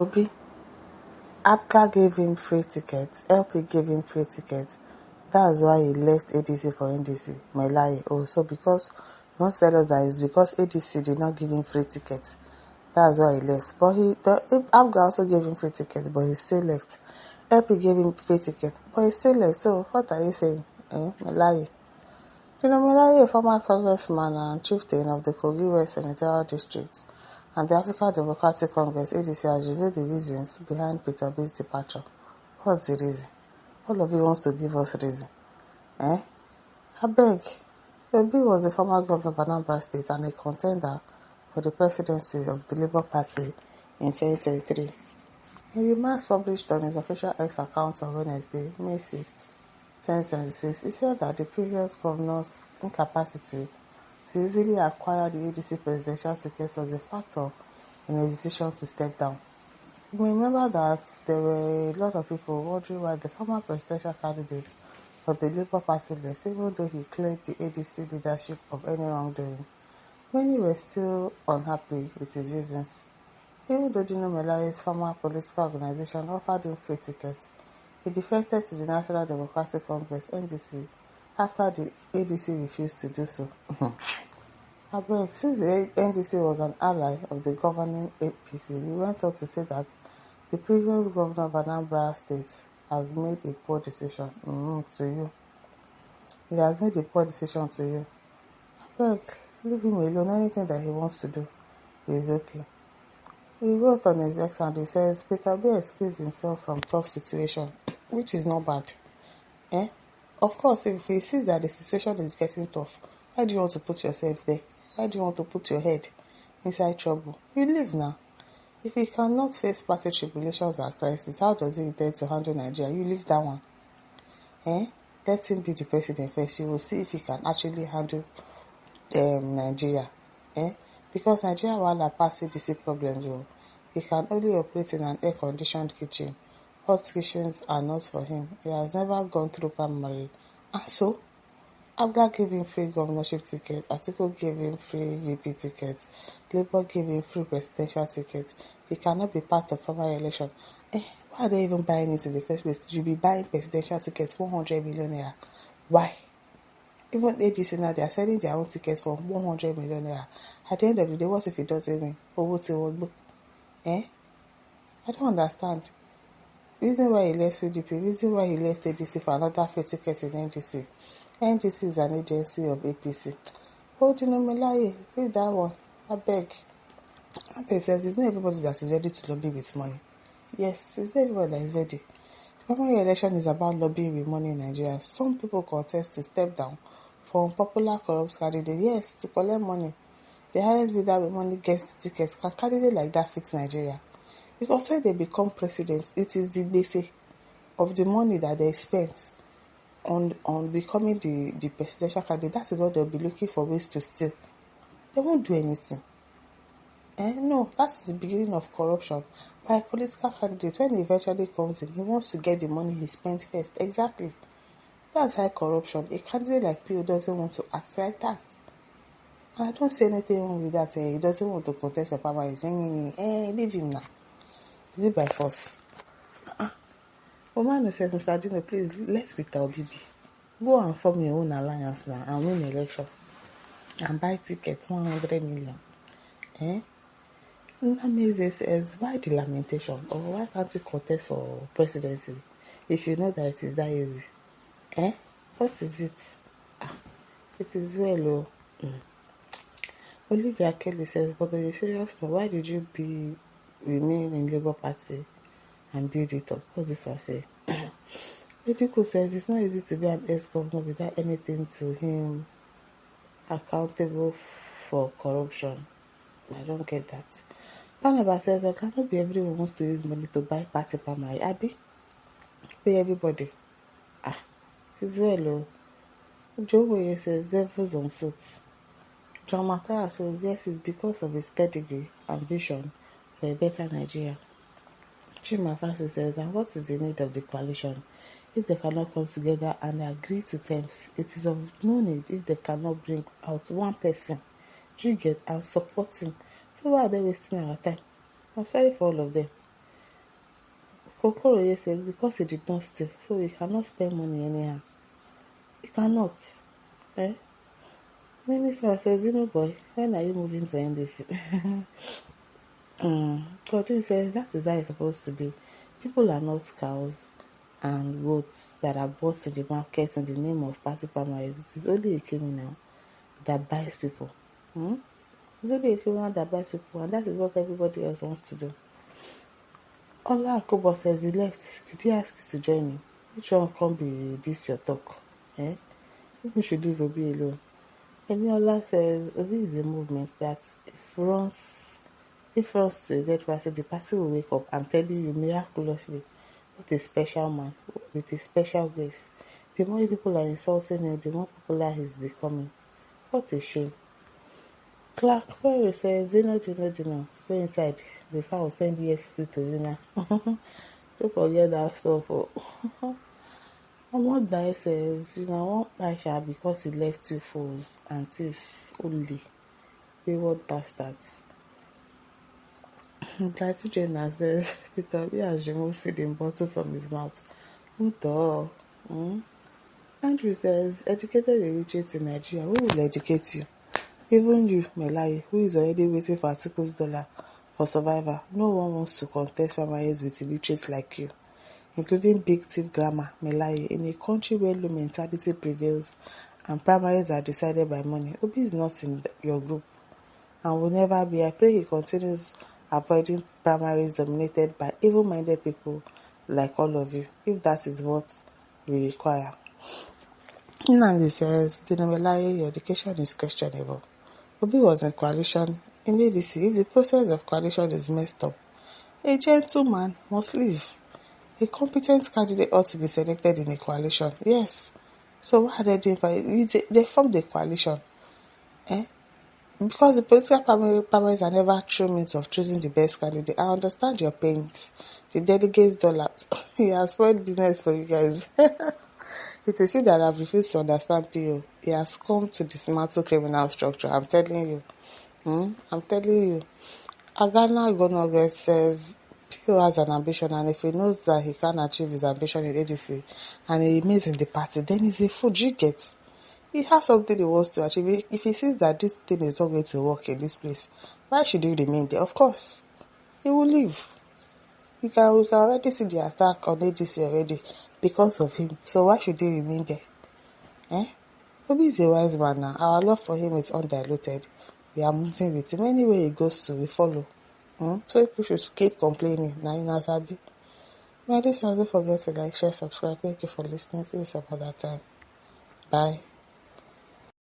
Obi, Abga gave him free tickets, LP gave him free tickets. That's why he left ADC for NDC, Melaye. Oh, so because you want to tell us that it's because ADC did not give him free tickets. That's why he left. But Abga also gave him free tickets, but he still left. LP gave him free ticket, but he still left. So what are you saying? Melaye. Melaye, a former congressman and chieftain of the Kogi West Senatorial District and the African Democratic Congress (ADC) has revealed the reasons behind Peter Obi's departure. What's the reason? All of you wants to give us reason. I beg. Obi was the former governor of Anambra State and a contender for the presidency of the Labour Party in 2023. In remarks published on his official X account on Wednesday, May 6, 2026, he said that the previous governor's incapacity to easily acquire the ADC presidential ticket was a factor in his decision to step down. You may remember that there were a lot of people wondering why the former presidential candidate for the Labour Party left, even though he cleared the ADC leadership of any wrongdoing. Many were still unhappy with his reasons. Even though Dino Melaye's former political organization offered him free tickets, he defected to the National Democratic Congress (NDC) after the ADC refused to do so. Abeg, since the NDC was an ally of the governing APC, he went on to say that the previous governor of Anambra State has made a poor decision to you. He has made a poor decision to you. Abeg, leave him alone. Anything that he wants to do is okay. He wrote on his X and he says, Peter Obi excused himself from tough situation, which is not bad. Of course, if he sees that the situation is getting tough, why do you want to put yourself there? Why do you want to put your head inside trouble? You leave now. If he cannot face party tribulations and crisis, how does he intend to handle Nigeria? You leave that one. Let him be the president first. You will see if he can actually handle Nigeria. Because Nigeria will pass DC problems. He can only operate in an air-conditioned kitchen. Hot kitchens are not for him. He has never gone through primary. And so, Abga gave him free governorship ticket, Atiku gave him free VP ticket, Labour gave him free presidential ticket. He cannot be part of primary election. Why are they even buying it in the first place? You be buying presidential tickets 100 million naira. Why? Even ADC now, they are selling their own tickets for 100 million naira. At the end of the day, what if it doesn't win? I don't understand. Reason why he left PDP, reason why he left ADC for another free ticket in NDC. NDC is an agency of APC. Dino Melaye, leave that one. I beg. And they says it's not everybody that is ready to lobby with money. Yes, it's not everybody that is ready. Primary election is about lobbying with money in Nigeria. Some people contest to step down for unpopular corrupt candidates. Yes, to collect money. The highest bidder with money gets the tickets. Can candidate like that fix Nigeria? Because when they become president, it is the basic of the money that they spent on becoming the presidential candidate. That is what they'll be looking for ways to steal. They won't do anything. No, that is the beginning of corruption. By a political candidate, when he eventually comes in, he wants to get the money he spent first. Exactly. That's high corruption. A candidate like P.O. doesn't want to act like that. And I don't say anything wrong with that. He doesn't want to contest for primary. Leave him now. Is it by force? Omano says, Mr. Dino, please, let's Peter Obi. Go and form your own alliance now and win election. And buy tickets, 100 million. Namaze says, why the lamentation? Or why can't you contest for presidency if you know that it is that easy? What is it? It is well, Olivia Kelly says, but on a serious note, why did you remain in Labour Party and build it up? What's this one say? Atiku'S says it's not easy to be an ex-governor without anything to him accountable for corruption. I don't get that. Panaba says, I cannot be everyone wants to use money to buy party primary. Abi? Pay everybody. It is well, Joe Boye says, devils on suits. John Makaya says, yes, it's because of his pedigree and vision for a better Nigeria. Chima Francis says, and what is the need of the coalition? If they cannot come together and agree to terms, it is of no need if they cannot bring out one person, trigger and support him. So why are they wasting our time? I'm sorry for all of them. Kokoroye says because he did not steal, so he cannot spend money anyhow. He cannot. Eh? Minister says, Dino boy, when are you moving to NDC? Godwin says that is how it's supposed to be. People are not cows and goats that are bought in the market in the name of party primaries. It is only a criminal that buys people. It's only a criminal that buys people, and that is what everybody else wants to do. Ola Akobo says he left. Did he ask you to join him? Which one come be this your talk? People should leave Obi alone. Emiola says Obi is a movement that if runs to a dead party, the party will wake up. I'm telling you, miraculously, with a special man, with a special grace. The more people are insulting him, the more popular he's becoming. What a shame. Clark Perry says, Dino, go inside before I will send ESC to you now. Don't forget that stuff. Ahmad Bai says, I want Baisha because he left two fools and thieves only. Wayward bastards. Gladys Jenna says, Peter B has removed feeding bottle from his mouth. Andrew says, educated illiterate in Nigeria, who will educate you? Even you, Melaye, who is already waiting for Atiku'S dollar for survival. No one wants to contest primaries with illiterates like you, including big thief grammar, Melaye, in a country where low mentality prevails and primaries are decided by money. Obi is not in your group and will never be. I pray he continues avoiding primaries dominated by evil-minded people like all of you, if that is what we require. Nnamdi says, Dino Melaye, your education is questionable. Obi was in coalition in ADC. If the process of coalition is messed up, a gentleman must leave. A competent candidate ought to be selected in a coalition. Yes. So what are they doing? They formed a coalition. Because the political primaries are never true means of choosing the best candidate. I understand your pains. The delegates dollars. He has spoiled business for you guys. It is you that have refused to understand PO. He has come to dismantle criminal structure. I'm telling you. I'm telling you. Agana Gonoge says PO has an ambition, and if he knows that he can't achieve his ambition in ADC and he remains in the party, then he's a fool. You get? He has something he wants to achieve. If he sees that this thing is not going to work in this place, why should he remain there? Of course, he will leave. We can already see the attack on ADC already because of him. So why should he remain there? Obi is a wise man now. Our love for him is undiluted. We are moving with him. Anywhere he goes to, we follow. So people should keep complaining. Now in Asabi. My listeners, don't forget to like, share, subscribe. Thank you for listening. See you some other time. Bye.